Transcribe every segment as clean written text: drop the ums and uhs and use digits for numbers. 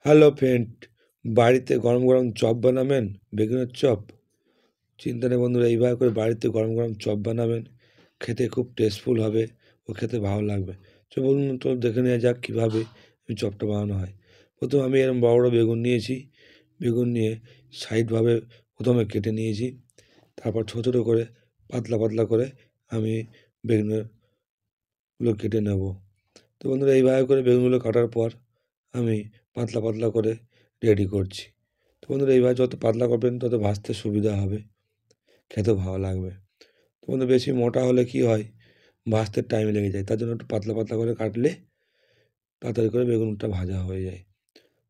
Hello friend, বাড়িতে গরম গরম চপ বানাবেন, বেগুনের চপ। চিন্তা নেই বন্ধুরা, এইভাবে করে বাড়িতে গরম গরম চপ বানাবেন, খেতে খুব টেস্টফুল হবে ও খেতে ভালো লাগবে। তো বলুন তো, দেখে নেওয়া যাক কীভাবে এই চপটা বানানো হয়। প্রথমে আমি এরকম বড় বড় বেগুন নিয়েছি। বেগুন নিয়ে সাইডভাবে প্রথমে কেটে নিয়েছি। তারপর ছোটো ছোটো করে পাতলা পাতলা করে আমি বেগুনগুলো কেটে নেব। তো বন্ধুরা, এইভাবে করে বেগুনগুলো কাটার পর আমি পাতলা পাতলা করে রেডি করছি। তো বন্ধুরা, এইভাবে যত পাতলা করবেন তত ভাজতে সুবিধা হবে, খেতেও ভালো লাগবে। তো বন্ধুরা, বেশি মোটা হলে কি হয়, ভাজতে টাইম লেগে যায়। তার জন্য একটু পাতলা পাতলা করে কাটলে তাড়াতাড়ি করে বেগুনটা ভাজা হয়ে যায়।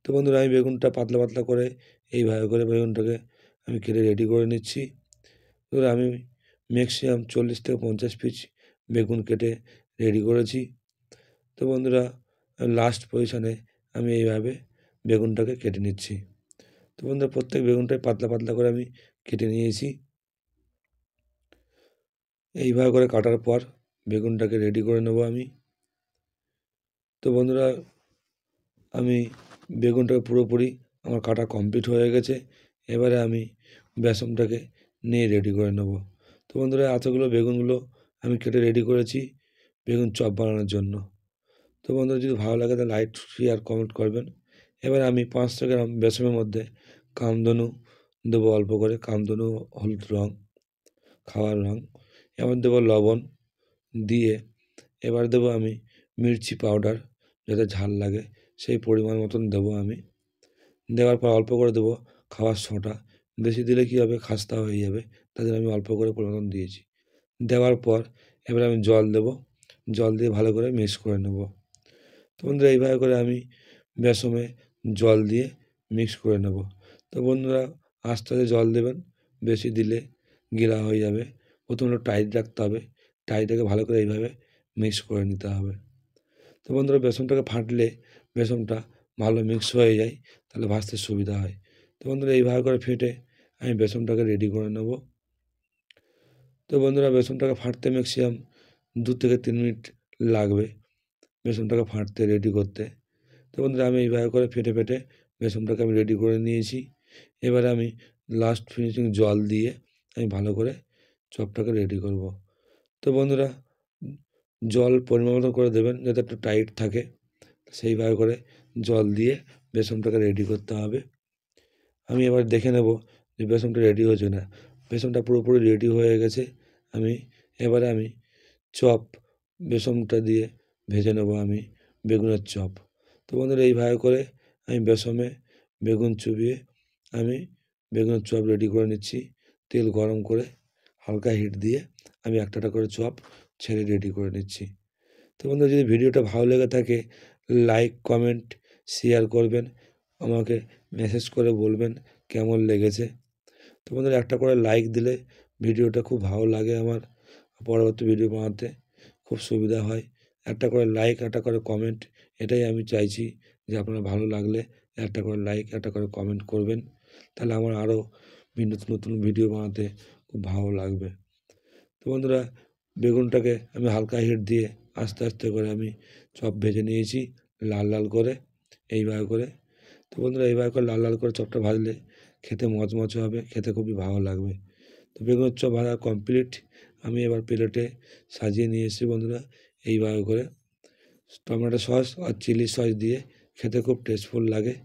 তো বন্ধুরা, আমি বেগুনটা পাতলা পাতলা করে এইভাবে করে বেগুনটাকে আমি কেটে রেডি করে নিচ্ছি। ধরুন আমি ম্যাক্সিমাম 40 থেকে 50 পিস বেগুন কেটে রেডি করেছি। তো বন্ধুরা, লাস্ট পজিশনে আমি এইভাবে বেগুনটাকে কেটে নিচ্ছি। তো বন্ধুরা, প্রত্যেক বেগুনটাই পাতলা পাতলা করে আমি কেটে নিয়েছি। এইভাবে করে কাটার পর বেগুনটাকে রেডি করে নেব আমি। তো বন্ধুরা, আমি বেগুনটাকে পুরোপুরি আমার কাটা কমপ্লিট হয়ে গেছে। এবারে আমি বেসনটাকে নিয়ে রেডি করে নেব। তো বন্ধুরা, এতগুলো বেগুনগুলো আমি কেটে রেডি করেছি বেগুন চপ বানানোর জন্য। তো বন্ধুরা, যদি ভালো লাগে তাহলে লাইক, শেয়ার, কমেন্ট করবেন। এবার আমি 500 গ্রাম বেসনের মধ্যে কামধেনু দেবো অল্প করে, কামধেনু হলুদ রঙ, খাওয়ার রঙ। এবার দেবো লবণ দিয়ে, এবার দেবো আমি মির্চি পাউডার, যাতে ঝাল লাগে সেই পরিমাণ মতন দেবো আমি। দেওয়ার পর অল্প করে দেবো খাওয়ার সোডা। বেশি দিলে কী হবে, খাস্তা হয়ে যাবে, তাই জন্য আমি অল্প করে পরিমাণ দিয়েছি। দেওয়ার পর এবার আমি জল দেবো, জল দিয়ে ভালো করে মিক্স করে নেব। তো বন্ধুরা, এইভাবে করে আমি বেসনে জল দিয়ে মিক্স করে নেব। তো বন্ধুরা, আস্তে আস্তে জল দেবেন, বেশি দিলে গিলা হয়ে যাবে। প্রথমে একটু টাইট রাখতে হবে, টাইট রেখে ভালো করে এইভাবে মিক্স করে নিতে হবে। তো বন্ধুরা, বেসনটাকে ফাটলে বেসনটা ভালো মিক্স হয়ে যায়, তাহলে ভাজতে সুবিধা হয়। তো বন্ধুরা, এইভাবে করে ফেটে আমি বেসনটাকে রেডি করে নেব। তো বন্ধুরা, বেসনটাকে ফাটতে ম্যাক্সিমাম 2 থেকে 3 মিনিট লাগবে বেসনটাকে ফাটতে, রেডি করতে। তো বন্ধুরা, আমি এইভাবে করে ফেটে ফেটে বেসনটাকে আমি রেডি করে নিয়েছি। এবারে আমি লাস্ট ফিনিশিং জল দিয়ে আমি ভালো করে চপটাকে রেডি করব। তো বন্ধুরা, জল পরিমাণ মতো করে দেবেন যাতে একটু টাইট থাকে, সেইভাবে করে জল দিয়ে বেসনটাকে রেডি করতে হবে। আমি এবার দেখে নেব যে বেসনটা রেডি হয়েছে না। বেসনটা পুরোপুরি রেডি হয়ে গেছে। এবারে আমি চপ বেসনটা দিয়ে ভেজে নেব আমি বেগুনের চপ। তো বন্ধুরা, এইভাবে করে আমি বেসনে বেগুন চুবিয়ে আমি বেগুনের চপ রেডি করে নিচ্ছি। তেল গরম করে হালকা হিট দিয়ে আমি একটা একটা করে চপ ছেড়ে রেডি করে নিচ্ছি। তো বন্ধুরা, যদি ভিডিওটা ভালো লেগে থাকে লাইক, কমেন্ট, শেয়ার করবেন, আমাকে মেসেজ করে বলবেন কেমন লেগেছে। তো বন্ধুরা, একটা করে লাইক দিলে ভিডিওটা খুব ভালো লাগে আমার, পরবর্তী ভিডিও বানাতে খুব সুবিধা হয়। একটা করে লাইক, একটা করে কমেন্ট, এটাই আমি চাইছি যে আপনার ভালো লাগলে একটা করে লাইক, একটা করে কমেন্ট করবেন। তাহলে আমার আরও নতুন নতুন ভিডিও বানাতে খুব ভালো লাগবে। তো বন্ধুরা, বেগুনটাকে আমি হালকা হিট দিয়ে আস্তে আস্তে করে আমি চপ ভেজে নিয়েছি লাল লাল করে, এইভাবে করে। তো বন্ধুরা, এইভাবে করে লাল লাল করে চপটা ভাজলে খেতে মচমচে হবে, খেতে খুবই ভালো লাগবে। তো বেগুনের চপ ভাজা কমপ্লিট। আমি এবার প্লেটে সাজিয়ে নিয়ে এসেছি বন্ধুরা। এইভাবে করে টমেটো সস আর চিলি সস দিয়ে খেতে খুব টেস্টফুল লাগে।